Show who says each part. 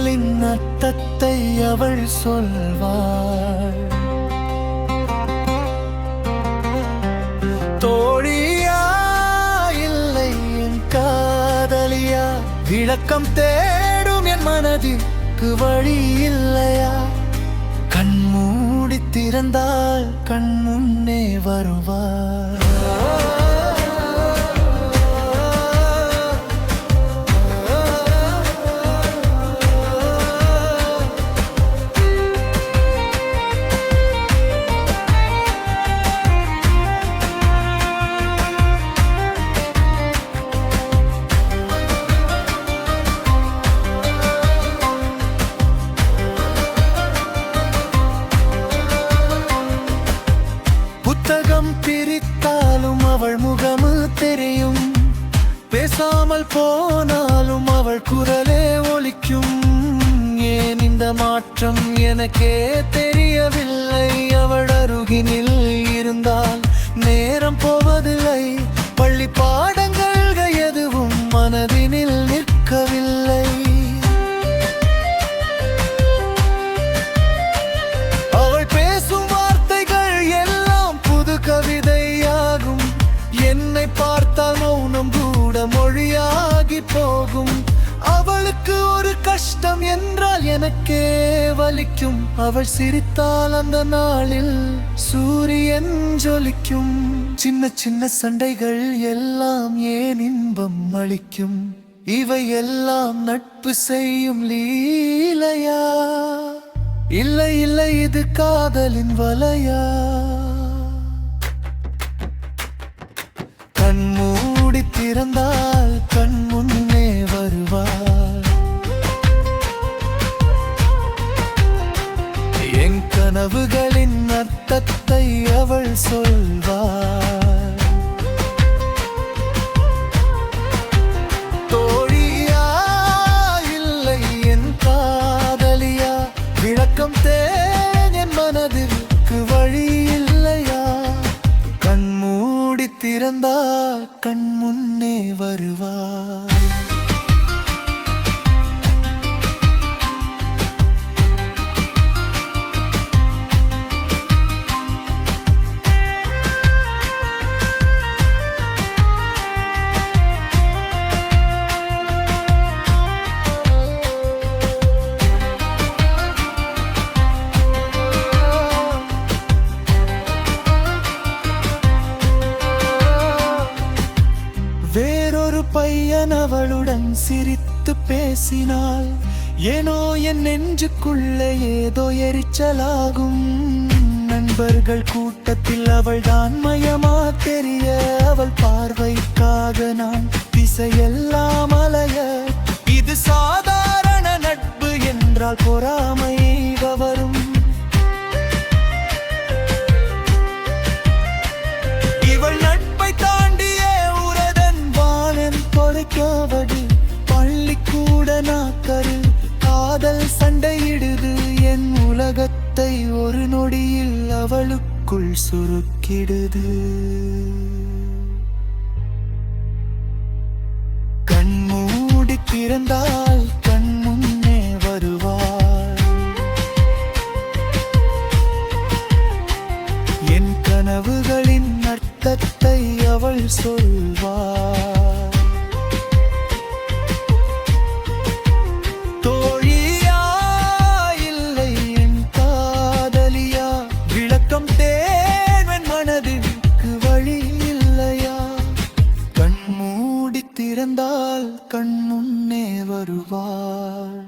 Speaker 1: கனவுகளின் அர்த்தத்தை அவள் சொல்வாள். தோழியா இல்லை என் காதலியா, விளக்கம் தேடும் என் மனதிற்கு வழி இல்லையா? கண் மூடி திறந்தால் கண் முன்னே வருவார். புத்தகம் பிரித்தாலும் அவள் முகமு தெரியும், பேசாமல் போனாலும் அவள் குரலே ஒலிக்கும். ஏன் இந்த மாற்றம் எனக்கே தெரியவில்லை. அவள் அருகினில் இருந்தால் நேரம் போவதில்லை. பள்ளி பாடங்கள் எதுவும் மனதினில் நிற்கவில்லை. கவிதையாகும், என்னை பார்த்தால் மௌனம் கூட மொழியாகி போகும். அவளுக்கு ஒரு கஷ்டம் என்றால் எனக்கே வலிக்கும். அவள் சிரித்தால் அந்த நாளில் சூரியன் ஜொலிக்கும். சின்ன சின்ன சண்டைகள் எல்லாம் ஏன் இன்பம் அளிக்கும்? இவை எல்லாம் நட்பு செய்யும் லீலையா? இல்லை இல்லை, இது காதலின் வலையா? கண் மூடி திறந்தால் கண் முன்னே வருவாள். என் கனவுகளின் அர்த்தத்தை அவள் சொல்வாள். தோழியா இல்லை என் காதலியா, விளக்கம் தேன் என் மனதிற்கு வழி இல்லையா? கண் மூடி திறந்தால் கண் முன்னே வருவார். வேறொரு பையன் அவளுடன் சிரித்து பேசினாள். ஏனோ என் நெஞ்சுக்குள்ளே ஏதோ எரிச்சலாகும். நண்பர்கள் கூட்டத்தில் அவள் தான் மயமா தெரிய, அவள் பார்வைக்காக நான் திசையெல்லாம் அலைய. இது சாதாரண நட்பு என்றால் பொறாமை வரும். இவள் நட்பை தாண்டியே உரதன் வானன் தொலைக்கவடு. பள்ளிக்கூட நாக்கரு காதல் சண்டையிடுது. என் உலகத்தை ஒரு நொடியில் அவளுக்குள் சுருக்கிடுது. கண் மூடி திறந்தால் கண் முன்னே வருவாள். என் கனவுகளின் அர்த்தத்தை அவள் சொல்வாள். தோழியா இல்லை என் காதலியா, விளக்கம் தேவன் மனதிற்கு வழி இல்லையா? கண் மூடி திறந்தால் கண் முன்னே வருவாள்.